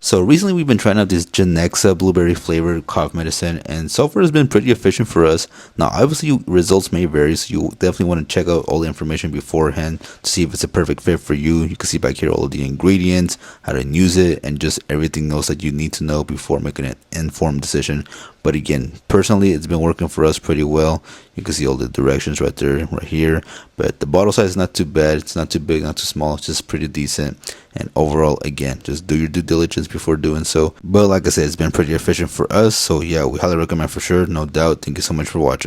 So recently we've been trying out this Genexa blueberry flavored cough medicine, and so far it's been pretty efficient for us. Now obviously results may vary, so you definitely want to check out all the information beforehand to see if it's a perfect fit for you. You can see back here all of the ingredients, how to use it, and just everything else that you need to know before making an informed decision. But again, personally, it's been working for us pretty well. You can see all the directions right there, right here. But the bottle size is not too bad. It's not too big, not too small. It's just pretty decent. And overall, again, just do your due diligence before doing so. But like I said, it's been pretty efficient for us. So yeah, we highly recommend for sure, no doubt. Thank you so much for watching.